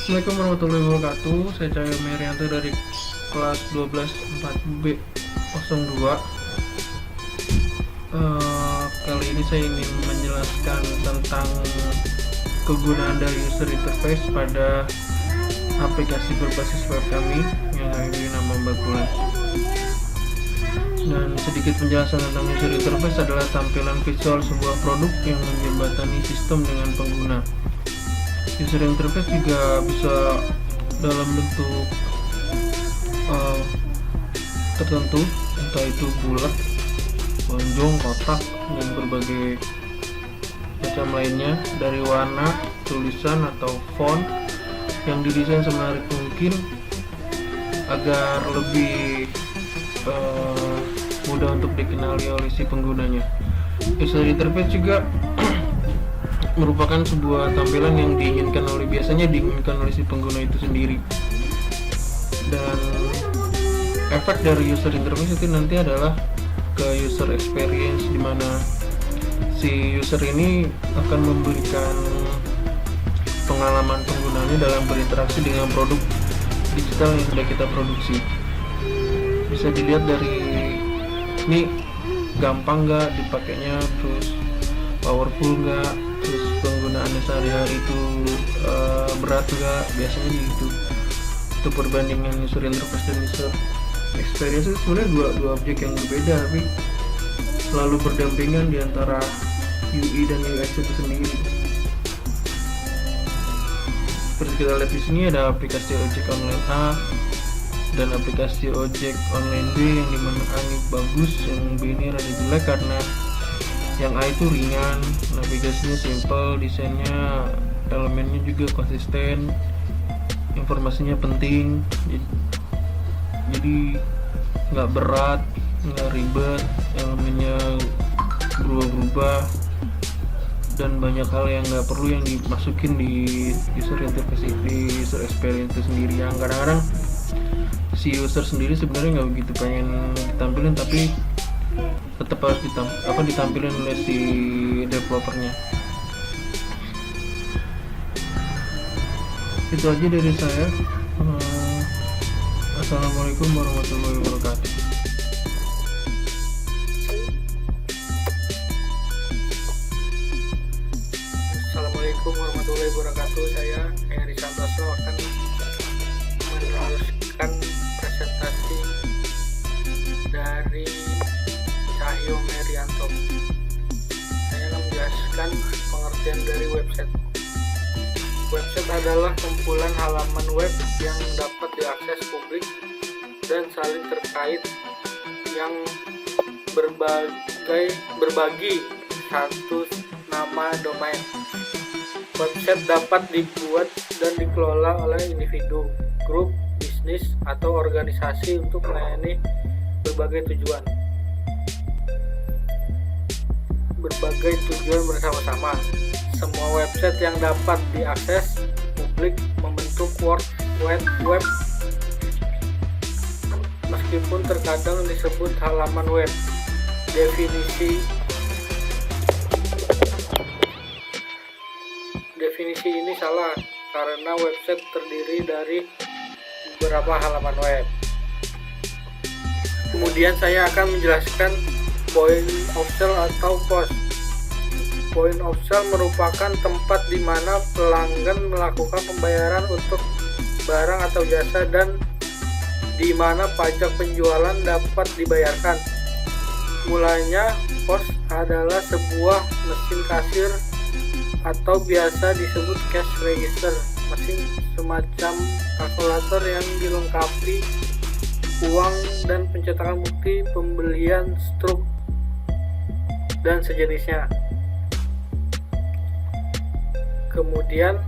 Assalamualaikum warahmatullahi wabarakatuh. Saya Cahyo Merianto dari kelas 12 4B02. Kali ini saya ingin menjelaskan tentang kegunaan dari user interface pada aplikasi berbasis web kami yang memiliki nama Bakulan. Dan sedikit penjelasan tentang user interface adalah tampilan visual sebuah produk yang menjembatani sistem dengan pengguna. User interface juga bisa dalam bentuk tertentu, entah itu bulat, lonjong, kotak, dan berbagai macam lainnya, dari warna, tulisan, atau font yang didesain semenarik mungkin agar lebih mudah untuk dikenali oleh si penggunanya. User interface juga merupakan sebuah tampilan yang biasanya diinginkan oleh si pengguna itu sendiri. Dan efek dari user interface itu nanti adalah ke user experience, di mana si user ini akan memberikan pengalaman penggunanya dalam berinteraksi dengan produk digital yang sudah kita produksi. Bisa dilihat dari ini gampang nggak dipakainya, terus powerful nggak, terus penggunaannya sehari-hari itu berat nggak, biasanya gitu. Itu perbandingan user interface dan user experience itu sebenarnya dua objek yang berbeda, tapi selalu berdampingan di antara UI dan UX itu sendiri. Seperti kita lihat di sini ada aplikasi ojek online A dan aplikasi ojek online B, yang dimana A ini bagus, yang B ini rada jelek karena yang A itu ringan, navigasinya simple, desainnya, elemennya juga konsisten, informasinya penting, jadi nggak berat, nggak ribet, elemennya berubah-ubah, dan banyak hal yang nggak perlu yang dimasukin di user interface, di user experience itu sendiri, yang kadang-kadang si user sendiri sebenarnya nggak begitu pengen ditampilin, tapi tetap harus ditampilin oleh si developernya. Itu aja dari saya. Assalamualaikum warahmatullahi wabarakatuh. Assalamualaikum warahmatullahi wabarakatuh. Saya Heri Santoso akan meneruskan presentasi dari Cahyo Merianto. Saya akan menjelaskan pengertian dari website. Website adalah kumpulan halaman web yang dapat diakses publik dan saling terkait yang berbagi satu nama domain. Website dapat dibuat dan dikelola oleh individu, grup, bisnis, atau organisasi untuk melayani berbagai tujuan bersama-sama. Semua website yang dapat diakses publik membentuk web, meskipun terkadang disebut halaman web. Definisi ini salah karena website terdiri dari beberapa halaman web. Kemudian saya akan menjelaskan point of sale atau POS. Point of sale merupakan tempat di mana pelanggan melakukan pembayaran untuk barang atau jasa dan di mana pajak penjualan dapat dibayarkan. Mulanya, POS adalah sebuah mesin kasir atau biasa disebut cash register, mesin semacam kalkulator yang dilengkapi uang dan pencetakan bukti pembelian, struk, dan sejenisnya.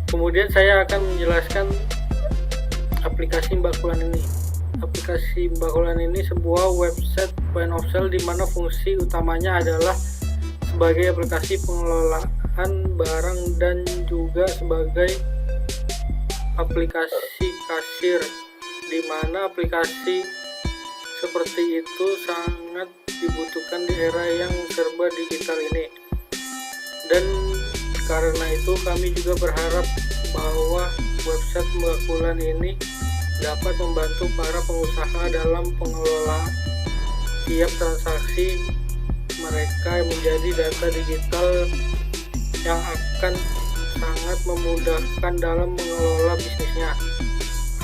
Kemudian saya akan menjelaskan aplikasi Bakulan ini. Aplikasi Bakulan ini sebuah website point of sale di mana fungsi utamanya adalah sebagai aplikasi pengelolaan barang dan juga sebagai aplikasi kasir, di mana aplikasi seperti itu sangat dibutuhkan di era yang serba digital ini. Dan karena itu kami juga berharap bahwa website Bakulan ini dapat membantu para pengusaha dalam pengelolaan tiap transaksi mereka menjadi data digital yang akan sangat memudahkan dalam mengelola bisnisnya.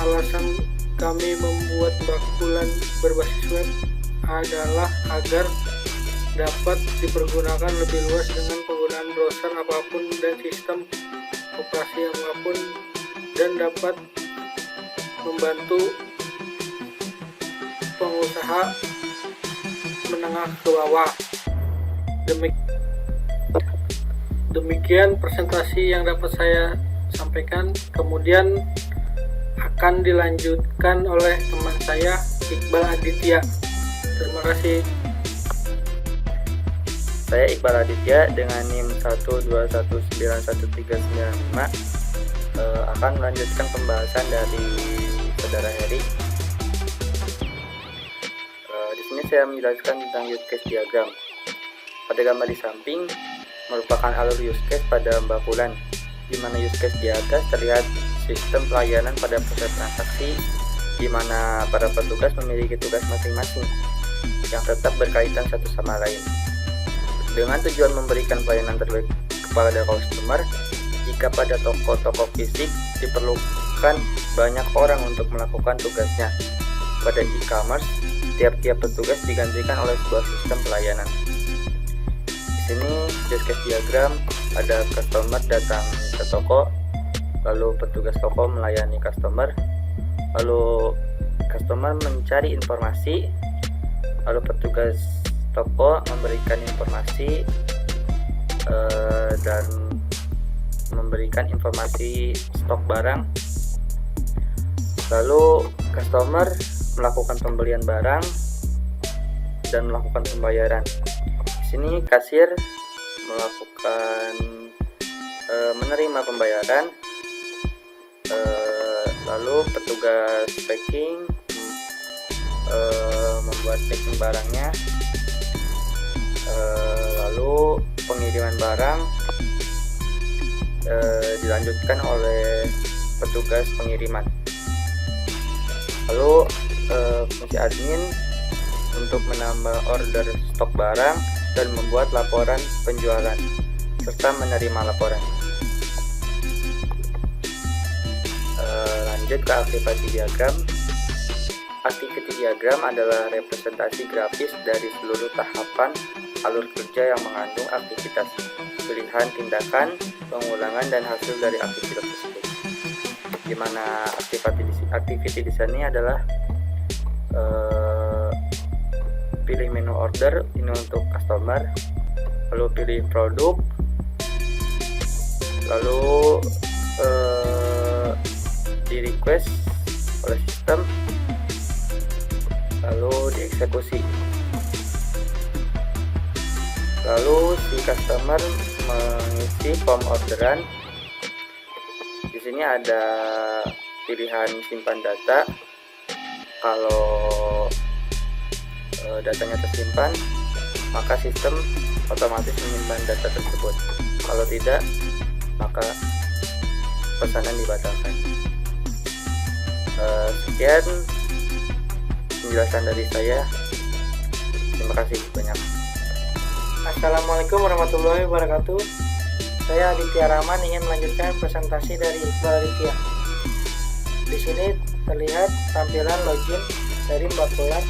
Alasan kami membuat Bakulan berbasis web adalah agar dapat dipergunakan lebih luas dengan penggunaan browser apapun dan sistem operasi apapun, dan dapat membantu pengusaha menengah ke bawah. Demikian presentasi yang dapat saya sampaikan. Kemudian akan dilanjutkan oleh teman saya, Iqbal Aditya. Terima kasih. Saya Iqbal Aditya dengan NIM 121913995 akan melanjutkan pembahasan dari Saudara Heri. Di sini saya menjelaskan tentang use case diagram. Pada gambar di samping merupakan alur use case pada Bakulan, di mana use case di atas terlihat sistem pelayanan pada proses transaksi, di mana para petugas memiliki tugas masing-masing yang tetap berkaitan satu sama lain, dengan tujuan memberikan pelayanan terbaik kepada customer. Jika pada toko-toko fisik diperlukan banyak orang untuk melakukan tugasnya, pada e-commerce tiap-tiap petugas digantikan oleh sebuah sistem pelayanan. Di sini use case diagram ada customer datang ke toko, lalu petugas toko melayani customer, lalu customer mencari informasi, lalu petugas toko memberikan informasi dan memberikan informasi stok barang, lalu customer melakukan pembelian barang dan melakukan pembayaran. Di sini kasir melakukan menerima pembayaran, lalu petugas packing membuat packing barangnya, lalu pengiriman barang dilanjutkan oleh petugas pengiriman. Lalu fungsi admin untuk menambah order stok barang dan membuat laporan penjualan serta menerima laporan. Lanjut ke aktivasi diagram. Aktiviti diagram adalah representasi grafis dari seluruh tahapan alur kerja yang mengandung aktivitas, pilihan tindakan, pengulangan, dan hasil dari aktivitas tersebut. Di mana aktiviti di sini adalah pilih menu order, ini untuk customer, lalu pilih produk, lalu di request oleh sistem, lalu dieksekusi. Lalu si customer mengisi form orderan. Di sini ada pilihan simpan data. Kalau datanya tersimpan, maka sistem otomatis menyimpan data tersebut. Kalau tidak, maka pesanan dibatalkan. Sekian penjelasan dari saya. Terima kasih banyak. Assalamualaikum warahmatullahi wabarakatuh. Saya Aditya Rahman ingin melanjutkan presentasi dari Iqbal Aditya. Di sini terlihat tampilan login dari Bakulan.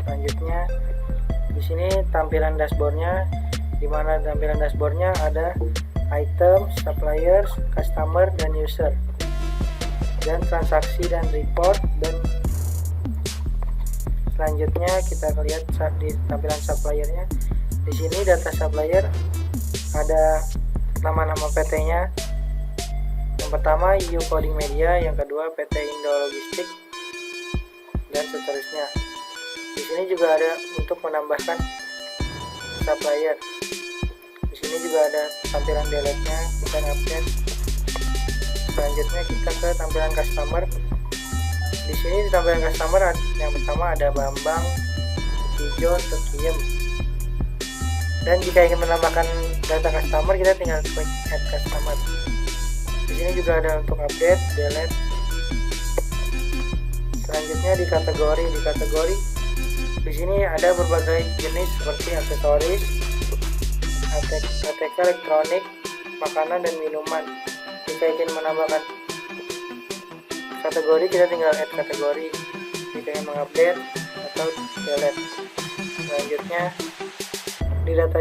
Selanjutnya di sini tampilan dashboardnya, di mana tampilan dashboardnya ada item, suppliers, customer, dan user, dan transaksi dan report. Dan selanjutnya kita lihat di tampilan suppliernya. Di sini data supplier ada nama-nama PT-nya. Yang pertama EU Coding Media, yang kedua PT Indo Logistik, dan seterusnya. Di sini juga ada untuk menambahkan supplier. Di sini juga ada tampilan delete-nya, kita update. Selanjutnya kita ke tampilan customer. Di sini di tampilan customer yang pertama ada Bambang, Tijo, Tekiem. Dan jika ingin menambahkan data customer, kita tinggal klik add customer. Di sini sini juga ada untuk update, delete. Selanjutnya di kategori. Di sini ada berbagai jenis seperti aksesoris, ATK elektronik, makanan dan minuman. Jika ingin menambahkan kategori, kita tinggal add kategori. Jika ingin mengupdate atau delete. Selanjutnya di data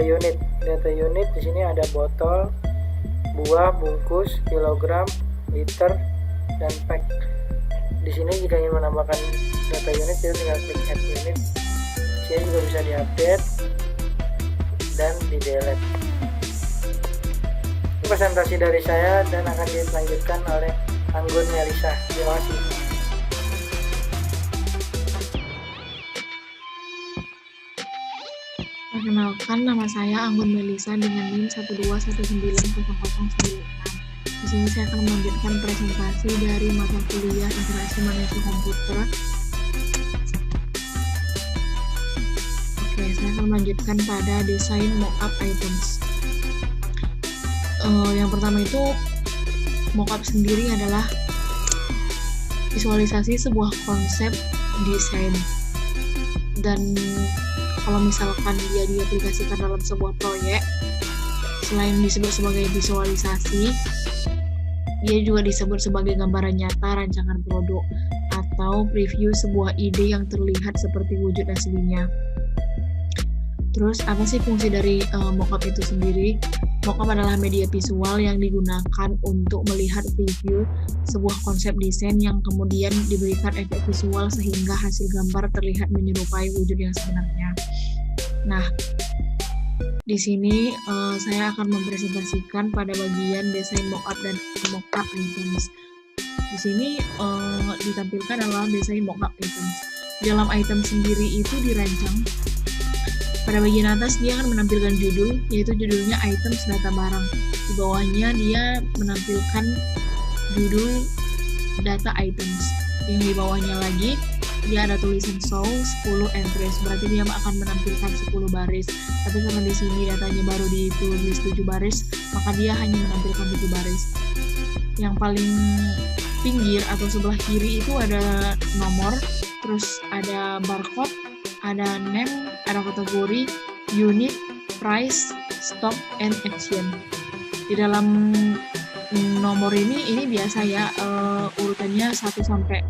unit di sini ada botol, buah, bungkus, kilogram, liter, dan pack. Di sini jika ingin menambahkan data unit, kita tinggal klik add unit. Di sini juga bisa diupdate dan di delete. Ini presentasi dari saya dan akan dilanjutkan oleh Anggun Melisa. Terima kasih. Perkenalkan, nama saya Anggun Melisa dengan NIM 1219009. Di sini saya akan melanjutkan presentasi dari mata kuliah Interaksi Manusia Komputer. Oke, saya akan melanjutkan pada desain mockup items. Yang pertama itu, mockup sendiri adalah visualisasi sebuah konsep desain. Dan kalau misalkan dia diaplikasikan dalam sebuah proyek, selain disebut sebagai visualisasi, dia juga disebut sebagai gambaran nyata rancangan produk atau preview sebuah ide yang terlihat seperti wujud aslinya. Terus apa sih fungsi dari mockup itu sendiri? Mockup adalah media visual yang digunakan untuk melihat preview sebuah konsep desain yang kemudian diberikan efek visual sehingga hasil gambar terlihat menyerupai wujud yang sebenarnya. Nah, di sini saya akan mempresentasikan pada bagian desain mockup dan mockup items. Di sini ditampilkan adalah desain mockup items. Dalam item sendiri itu dirancang. Pada bagian atas dia akan menampilkan judul, yaitu judulnya items data barang. Di bawahnya dia menampilkan judul data items. Yang di bawahnya lagi dia ada tulisan show 10 entries, berarti dia akan menampilkan 10 baris. Tapi karena di sini datanya baru ditulis 7 baris, maka dia hanya menampilkan 7 baris. Yang paling pinggir atau sebelah kiri itu ada nomor, terus ada barcode, ada name, ada kategori, unit, price, stock, and action. Di dalam nomor ini biasa ya, urutannya 1 sampai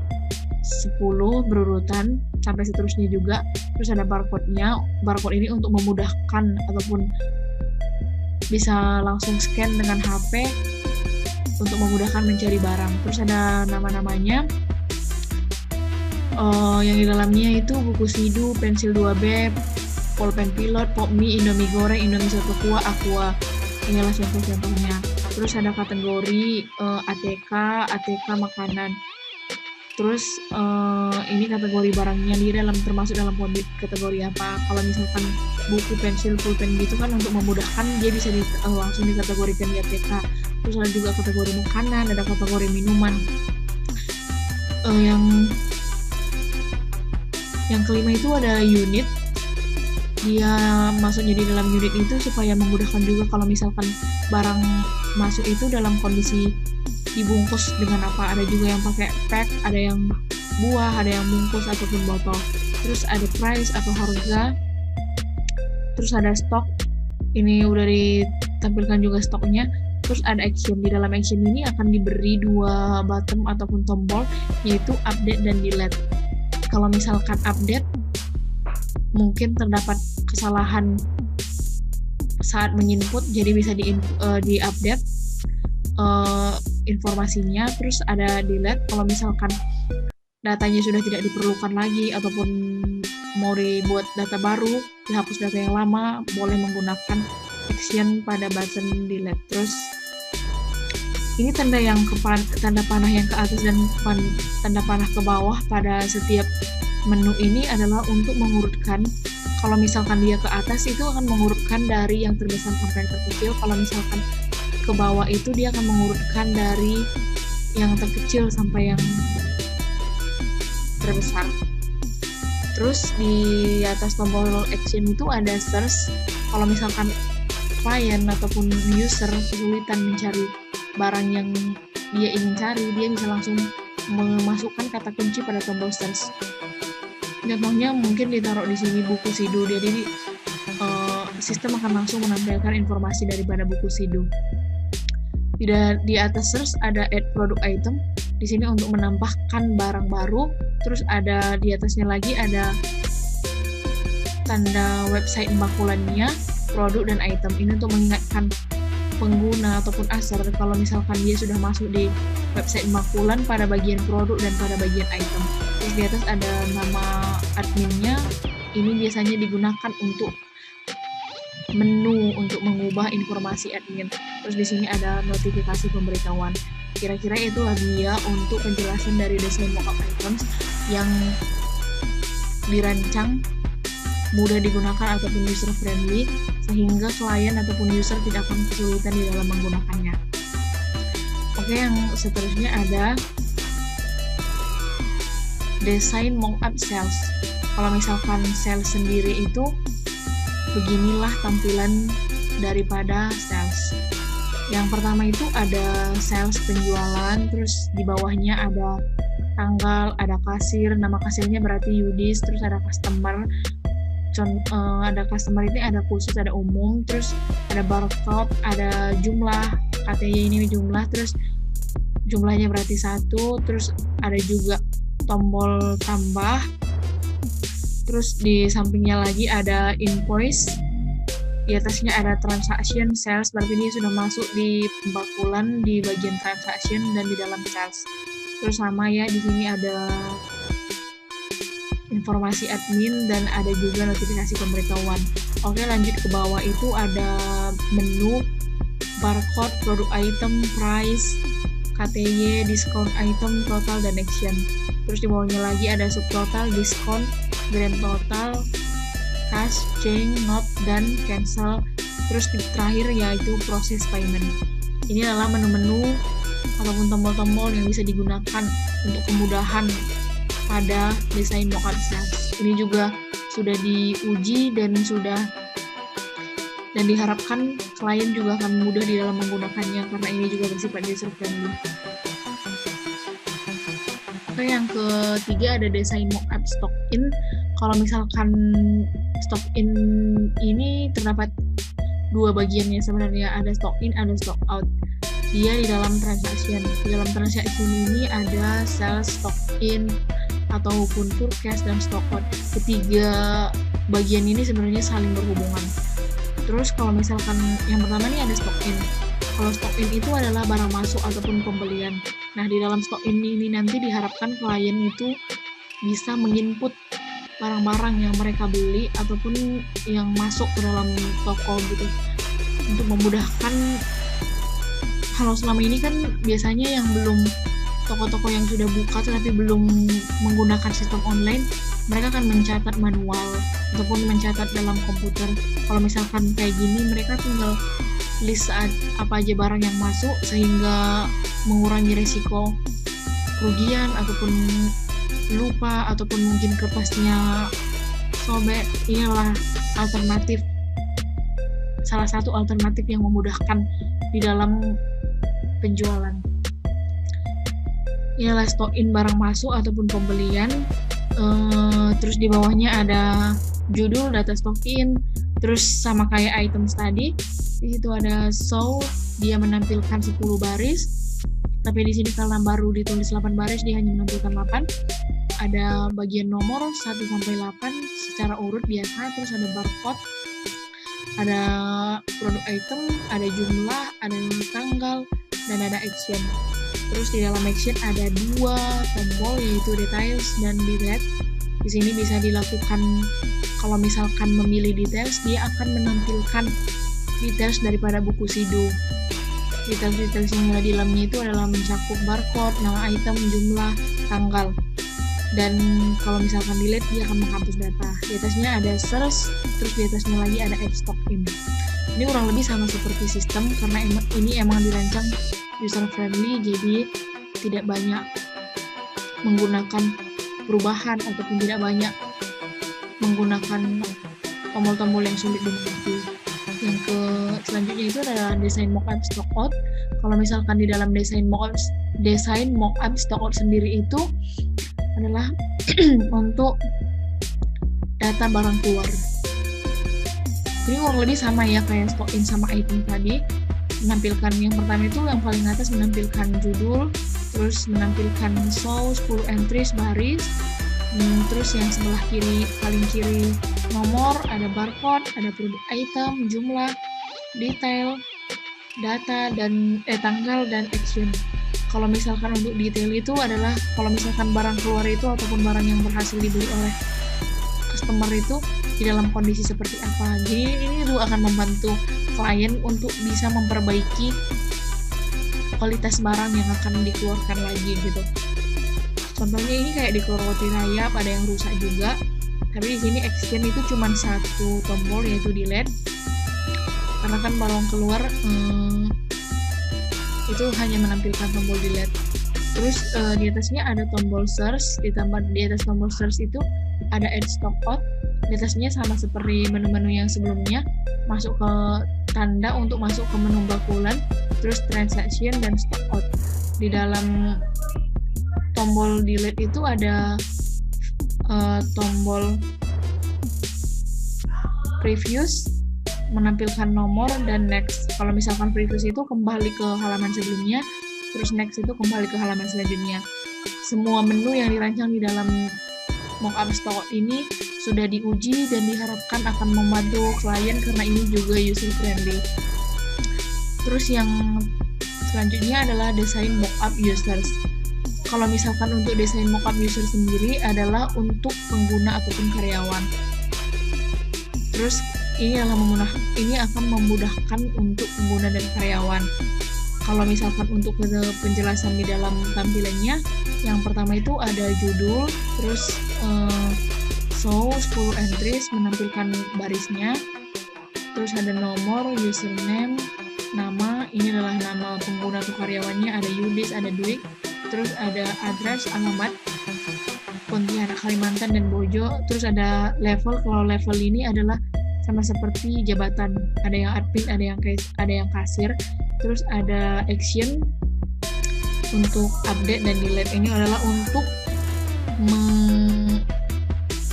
10 berurutan sampai seterusnya juga. Terus ada barcode-nya. Barcode ini untuk memudahkan ataupun bisa langsung scan dengan HP untuk memudahkan mencari barang. Terus ada nama-namanya. Yang di dalamnya itu buku Sidu, pensil 2B, pulpen pilot, pop mie, indomie goreng, indomie satu kuah, aqua. Inilah contoh-contohnya. Terus ada kategori ATK makanan. Terus ini kategori barangnya dia termasuk dalam kategori apa. Kalau misalkan buku, pensil, pulpen gitu kan untuk memudahkan dia bisa langsung dikategorikan di ATK. Terus ada juga kategori makanan, ada kategori minuman. Yang kelima itu ada unit. Dia masuknya di dalam unit itu supaya memudahkan juga kalau misalkan barang masuk itu dalam kondisi dibungkus dengan apa. Ada juga yang pakai pack, ada yang buah, ada yang bungkus ataupun botol. Terus ada price atau harga. Terus ada stok. Ini udah ditampilkan juga stoknya. Terus ada action. Di dalam action ini akan diberi 2 button ataupun tombol, yaitu update dan delete. Kalau misalkan update, mungkin terdapat kesalahan saat menginput, jadi bisa di-update informasinya. Terus ada delete, kalau misalkan datanya sudah tidak diperlukan lagi ataupun mau dibuat data baru, dihapus data yang lama, boleh menggunakan action pada button delete. Terus ini tanda panah yang ke atas dan tanda panah ke bawah pada setiap menu ini adalah untuk mengurutkan. Kalau misalkan dia ke atas itu akan mengurutkan dari yang terbesar sampai yang terkecil. Kalau misalkan ke bawah itu dia akan mengurutkan dari yang terkecil sampai yang terbesar. Terus di atas tombol action itu ada search. Kalau misalkan klien ataupun user kesulitan mencari barang yang dia ingin cari, dia bisa langsung memasukkan kata kunci pada tombol search. Contohnya mungkin ditaruh di sini buku SIDU, jadi sistem akan langsung menampilkan informasi daripada buku SIDU. Di atas search ada add product item, di sini untuk menambahkan barang baru. Terus ada di atasnya lagi ada tanda website Embakulannya, produk dan item. Ini untuk mengingatkan pengguna ataupun user kalau misalkan dia sudah masuk di website Embakulan pada bagian produk dan pada bagian item. Terus di atas ada nama adminnya. Ini biasanya digunakan untuk menu untuk mengubah informasi admin. Terus di sini ada notifikasi pemberitahuan. Kira-kira itulah dia untuk penjelasan dari desain mockup items yang dirancang mudah digunakan ataupun user friendly sehingga klien ataupun user tidak akan kesulitan di dalam menggunakannya. Oke, yang seterusnya ada desain mockup cells. Kalau misalkan cell sendiri itu beginilah tampilan daripada sales. Yang pertama itu ada sales penjualan, terus di bawahnya ada tanggal, ada kasir, nama kasirnya berarti Yudis, terus ada customer, ada customer ini ada khusus, ada umum, terus ada barcode, ada jumlah, KTY ini jumlah, terus jumlahnya berarti 1, terus ada juga tombol tambah. Terus di sampingnya lagi ada invoice, di atasnya ada transaction sales, berarti ini sudah masuk di Embakulan di bagian transaction dan di dalam sales. Terus sama ya, di sini ada informasi admin dan ada juga notifikasi pemberitahuan. Oke, lanjut ke bawah itu ada menu, barcode, produk item, price, KTY, diskon item, total, dan action. Terus di bawahnya lagi ada subtotal, diskon, grand total, cash, change, note, dan cancel. Terus terakhir yaitu proses payment. Ini adalah menu-menu ataupun tombol-tombol yang bisa digunakan untuk kemudahan pada desain mockup sales. Ini juga sudah diuji dan diharapkan klien juga akan mudah di dalam menggunakannya karena ini juga bersifat user friendly. Oke, yang ketiga ada desain mockup stock in. Kalau misalkan stock in ini terdapat dua bagiannya sebenarnya, ada stock in, ada stock out. Dia di dalam transaction. Di dalam transaction ini ada sales, stock in, ataupun forecast dan stock out. Ketiga bagian ini sebenarnya saling berhubungan. Terus kalau misalkan yang pertama nih ada stock in. Kalau stock in itu adalah barang masuk ataupun pembelian. Nah, di dalam stock in ini nanti diharapkan klien itu bisa menginput barang-barang yang mereka beli ataupun yang masuk ke dalam toko gitu. Untuk memudahkan, kalau selama ini kan biasanya yang belum, toko-toko yang sudah buka tetapi belum menggunakan sistem online, mereka akan mencatat manual ataupun mencatat dalam komputer. Kalau misalkan kayak gini, mereka tinggal list apa aja barang yang masuk sehingga mengurangi resiko kerugian ataupun lupa ataupun mungkin kertasnya sobek. Inilah alternatif, salah satu alternatif yang memudahkan di dalam penjualan. Inilah stock in barang masuk ataupun pembelian. Terus di bawahnya ada judul, data stock in, terus sama kayak items tadi. Di situ ada show, dia menampilkan 10 baris. Tapi di sini karena baru ditulis 8 baris, dia hanya menampilkan 8. Ada bagian nomor 1 sampai 8 secara urut biasa, terus ada barcode, ada produk item, ada jumlah, ada tanggal, dan ada action. Terus di dalam action ada 2 tombol, yaitu details dan delete. Di sini bisa dilakukan, kalau misalkan memilih details, dia akan menampilkan details daripada buku SIDU. Details yang ada di dalamnya itu adalah mencakup barcode, nama item, jumlah, tanggal. Dan kalau misalkan delete, dia akan menghapus data. Di atasnya ada search, terus di atasnya lagi ada add stock in. Ini kurang lebih sama seperti sistem, karena ini emang dirancang user friendly, jadi tidak banyak menggunakan perubahan ataupun tidak banyak menggunakan tombol-tombol yang sulit dimengerti. Yang selanjutnya itu adalah desain mockup stockout. Kalau misalkan di dalam desain mockup stockout sendiri itu adalah untuk data barang keluar. Jadi kurang lebih sama ya kayak stock in sama item tadi. Menampilkan yang pertama itu yang paling atas menampilkan judul, terus menampilkan show 10 entries baris, terus yang sebelah kiri paling kiri nomor, ada barcode, ada produk item, jumlah, detail, data dan tanggal dan action. Kalau misalkan untuk detail itu adalah kalau misalkan barang keluar itu ataupun barang yang berhasil dibeli oleh customer itu di dalam kondisi seperti apa. Jadi ini juga akan membantu klien untuk bisa memperbaiki kualitas barang yang akan dikeluarkan lagi gitu. Contohnya ini kayak di roti rayap ada yang rusak juga. Tapi di sini action itu cuma satu tombol yaitu delete. Karena kan barang keluar itu hanya menampilkan tombol delete. Terus di atasnya ada tombol search, ditambah di atas tombol search itu ada add stock out. Di atasnya sama seperti menu-menu yang sebelumnya, masuk ke tanda untuk masuk ke menu bakulan, terus transaction dan stock out. Di dalam tombol delete itu ada tombol previous, menampilkan nomor, dan next. Kalau misalkan previous itu kembali ke halaman sebelumnya, terus next itu kembali ke halaman selanjutnya. Semua menu yang dirancang di dalam mockup stockout ini sudah diuji dan diharapkan akan membantu klien karena ini juga user friendly. Terus yang selanjutnya adalah desain mockup users. Kalau misalkan untuk desain mockup user sendiri adalah untuk pengguna ataupun karyawan. Terus ini akan memudahkan untuk pengguna dan karyawan. Kalau misalkan untuk penjelasan di dalam tampilannya, yang pertama itu ada judul, terus show 10 entries menampilkan barisnya, terus ada nomor, username, nama, ini adalah nama pengguna atau karyawannya, ada Yudis, ada Dwi, terus ada address, alamat, Pontianak, Kalimantan, dan Bojo, terus ada level. Kalau level ini adalah sama seperti jabatan, ada yang admin, ada yang kasir, terus ada action untuk update dan delete. Ini adalah untuk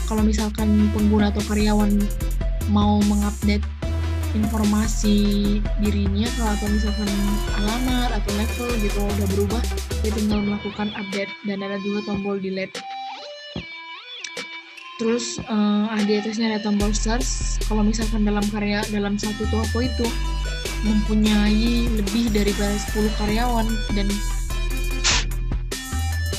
kalau misalkan pengguna atau karyawan mau mengupdate informasi dirinya atau misalkan alamat atau level gitu udah berubah, dia tinggal melakukan update, dan ada juga tombol delete. Terus di atasnya ada tombol search. Kalau misalkan dalam satu toko itu mempunyai lebih dari 10 karyawan dan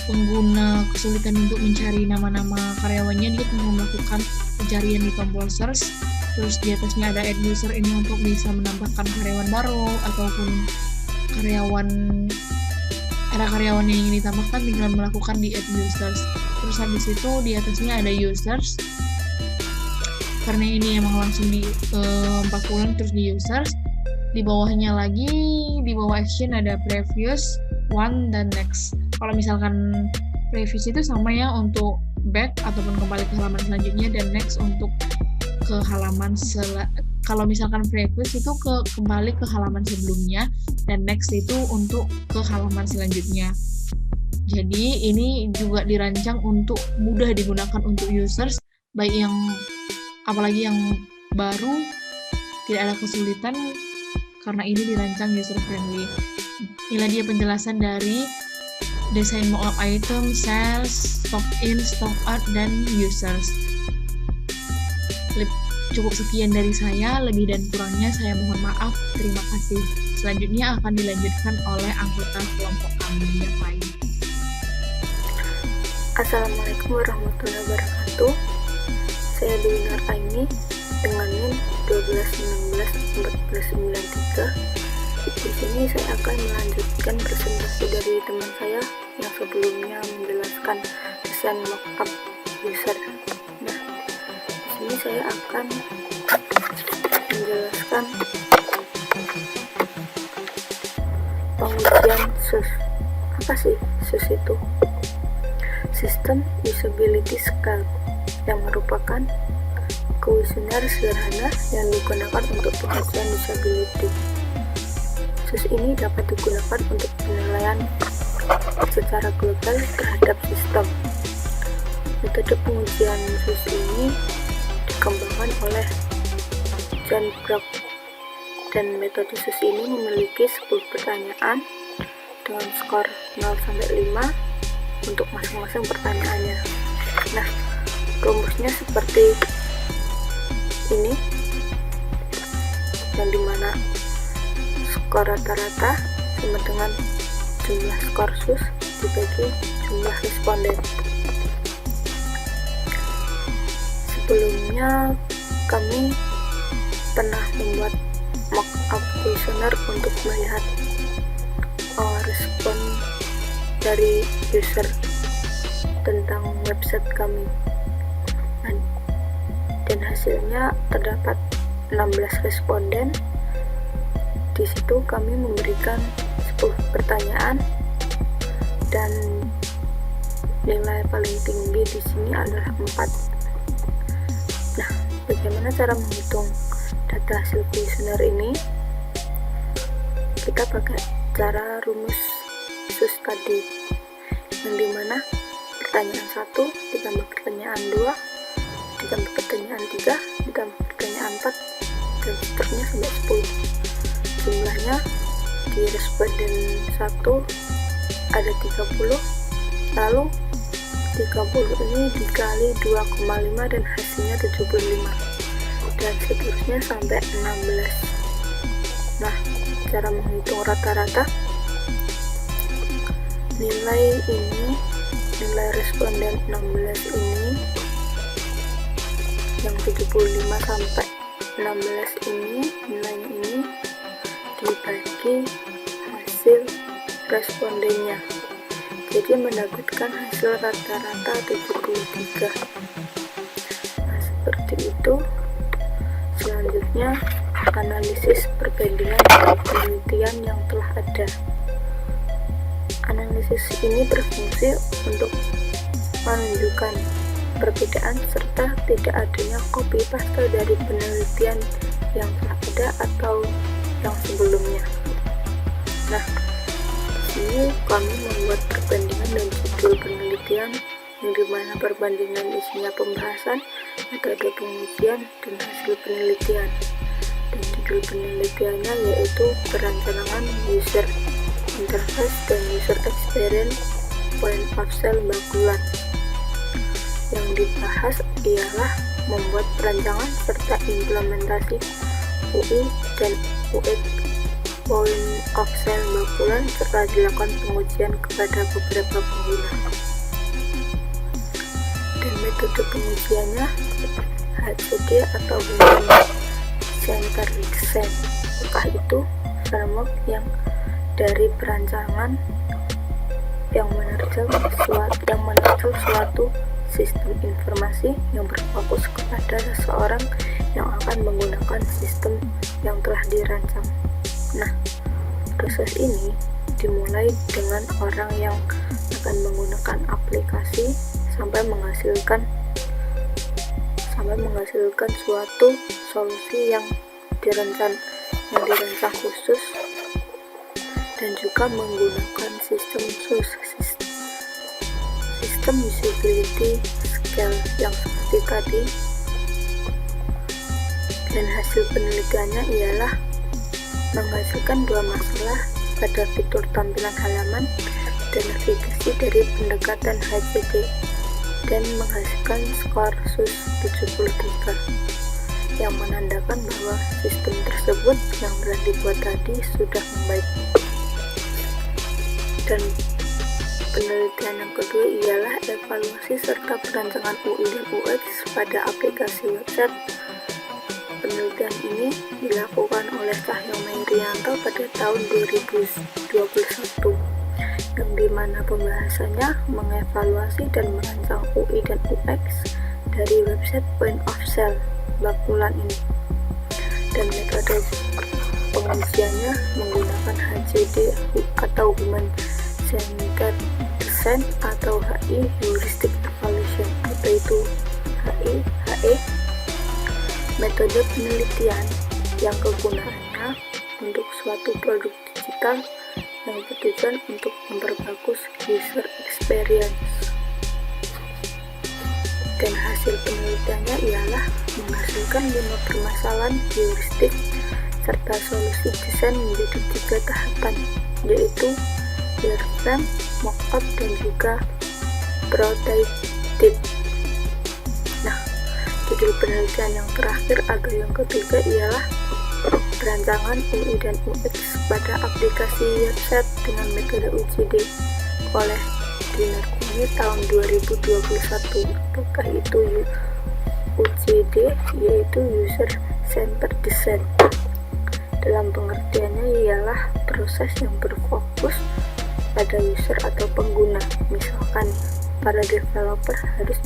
pengguna kesulitan untuk mencari nama-nama karyawannya, dia tinggal melakukan pencarian di tombol search. Terus di atasnya ada add user, ini untuk bisa menambahkan karyawan baru ataupun ada karyawan yang ingin ditambahkan, tinggal melakukan di add users. Terus habis itu di atasnya ada users, karena ini emang langsung di bakulan, terus di users. Di bawahnya lagi, di bawah action ada previous, one, dan next. Kalau misalkan previous itu sama ya untuk back ataupun kembali ke halaman selanjutnya, dan next untuk ke halaman kalau misalkan previous itu kembali ke halaman sebelumnya, dan next itu untuk ke halaman selanjutnya. Jadi ini juga dirancang untuk mudah digunakan untuk users, baik yang apalagi yang baru, tidak ada kesulitan karena ini dirancang user friendly. Inilah dia penjelasan dari desain mockup item, sales, stock in, stock out, dan users. Cukup sekian dari saya, lebih dan kurangnya saya mohon maaf. Terima kasih. Selanjutnya akan dilanjutkan oleh anggota kelompok kami yang lain. Assalamualaikum warahmatullahi wabarakatuh. Saya Dewi Nur Aini dengan NIM 12161493. Di sini saya akan melanjutkan presentasi dari teman saya yang sebelumnya menjelaskan desain mockup user. Nah, di sini saya akan menjelaskan pengujian SUS. Apa sih SUS itu? System Usability Scale, yang merupakan kuesioner sederhana yang digunakan untuk pengujian disability. SUS ini dapat digunakan untuk penilaian secara global terhadap sistem. Metode pengujian SUS ini dikembangkan oleh John Brock, dan metode SUS ini memiliki 10 pertanyaan dengan skor 0-5 untuk masing-masing pertanyaannya. Nah, rumusnya seperti ini, yang dimana skor rata-rata sama dengan jumlah skor SUS dibagi jumlah responden. Sebelumnya kami pernah membuat mock-up kuesioner untuk melihat respon dari user tentang website kami, dan hasilnya terdapat 16 responden. Di situ kami memberikan 10 pertanyaan dan nilai paling tinggi di sini adalah 4. Nah, bagaimana cara menghitung data hasil kuesioner ini? Kita pakai cara rumus SUS tadi, yang dimana pertanyaan 1 ditambah pertanyaan 2 ditambah pertanyaan 3 ditambah pertanyaan 4 dan seterusnya sampai 10. Jumlahnya di responden 1 ada 30, lalu 30 ini dikali 2,5 dan hasilnya 75, dan seterusnya sampai 16. Nah, cara menghitung rata-rata, nilai responden 16 ini, yang 75 sampai 16 ini, nilainya ini dibagi hasil respondennya, jadi mendapatkan hasil rata-rata 73. Nah, seperti itu. Selanjutnya, analisis perbandingan dari penelitian yang telah ada. Analisis ini berfungsi untuk menunjukkan perbedaan serta tidak adanya copy paste dari penelitian yang telah ada atau yang sebelumnya. Nah, di sini kami membuat perbandingan dan judul penelitian, yang dimana perbandingan isinya pembahasan, metode pengujian, dan hasil penelitian. Dan judul penelitiannya yaitu perancangan user interface dan user experience point of sale bakulan. Yang dibahas ialah membuat perancangan serta implementasi UI dan UX point of sale bakulan serta dilakukan pengujian kepada beberapa pengguna. Dan metode pengujiannya HCD atau Human Centered Design. Apakah itu framework yang dari perancangan yang menerjal suatu sistem informasi yang berfokus kepada seseorang yang akan menggunakan sistem yang telah dirancang. Nah, proses ini dimulai dengan orang yang akan menggunakan aplikasi sampai menghasilkan suatu solusi yang dirancang khusus, dan juga menggunakan sistem SUS, sistem usability scale yang seperti tadi. Dan hasil penelitiannya ialah menghasilkan 2 masalah pada fitur tampilan halaman dan navigasi dari pendekatan HCD, dan menghasilkan skor SUS 73, yang menandakan bahwa sistem tersebut yang telah dibuat tadi sudah membaik. Dan penelitian yang kedua ialah evaluasi serta perancangan UI dan UX pada aplikasi website. Penelitian ini dilakukan oleh Cahyono Rianto pada tahun 2021, yang dimana pembahasannya mengevaluasi dan merancang UI dan UX dari website point of sale bakulan ini. Dan metode pengujiannya menggunakan HCD atau Human Centered Design atau HI Heuristic Evaluation, atau itu HI, HE, metode penelitian yang kegunaannya untuk suatu produk digital yang bertujuan untuk memperbagus user experience. Dan hasil penelitiannya ialah menghasilkan 5 permasalahan heuristik serta solusi desain menjadi 3 tahapan, yaitu wireframe, mockup, dan juga prototype. Nah, judul penelitian yang terakhir atau yang ketiga ialah perancangan UI dan UX pada aplikasi website dengan metode UCD oleh Diner Kuni tahun 2021. Apakah itu UCD? Yaitu User Centered Design. Dalam pengertiannya ialah proses yang berfokus pada user atau pengguna. Misalkan, para developer harus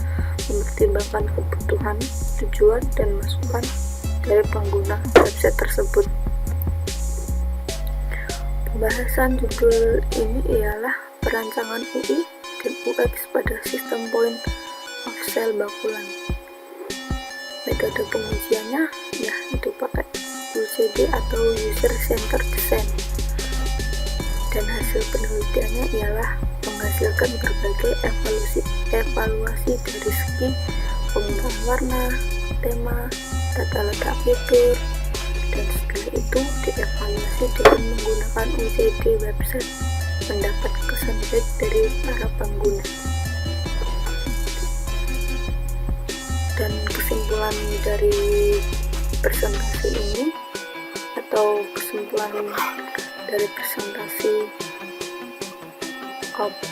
mempertimbangkan kebutuhan, tujuan, dan masukan dari pengguna website tersebut. Pembahasan judul ini ialah perancangan UI dan UX pada sistem point of sale bakulan. Metode pengujiannya yaitu pakai UCD atau User Centered Design. Dan hasil penelitiannya ialah menghasilkan berbagai evaluasi dari segi penggunaan warna, tema, tata letak fitur, dan segala itu dievaluasi dengan menggunakan UCD website, mendapat kesan baik dari para pengguna. Dan kesimpulan dari presentasi ini atau kesimpulan dari presentasi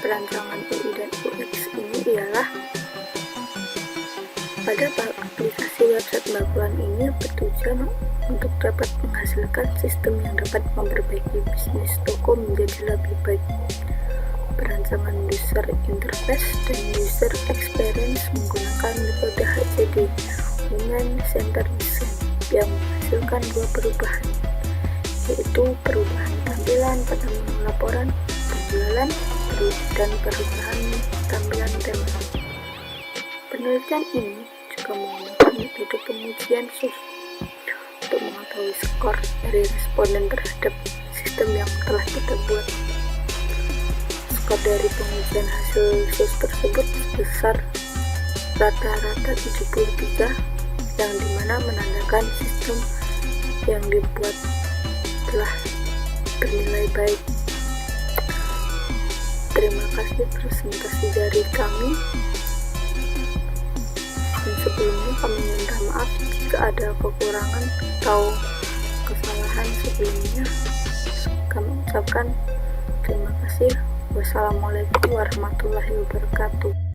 perancangan UI dan UX ini ialah pada aplikasi website bakulan ini bertujuan untuk dapat menghasilkan sistem yang dapat memperbaiki bisnis toko menjadi lebih baik. Perancangan user interface dan user experience menggunakan metode HCD Human Centered Design yang menghasilkan 2 perubahan, yaitu perubahan tampilan pada menu laporan penjualan dan perubahan tampilan tema. Penelitian ini juga menggunakan metode pengujian SUS untuk mengetahui skor dari responden terhadap sistem yang telah kita buat. Skor dari pengujian hasil SUS tersebut sebesar rata-rata 73, yang dimana menandakan sistem yang dibuat telah bernilai baik. Terima kasih presentasi dari kami. Dan sebelumnya kami minta maaf jika ada kekurangan atau kesalahan sebelumnya. Kami ucapkan terima kasih. Wassalamualaikum warahmatullahi wabarakatuh.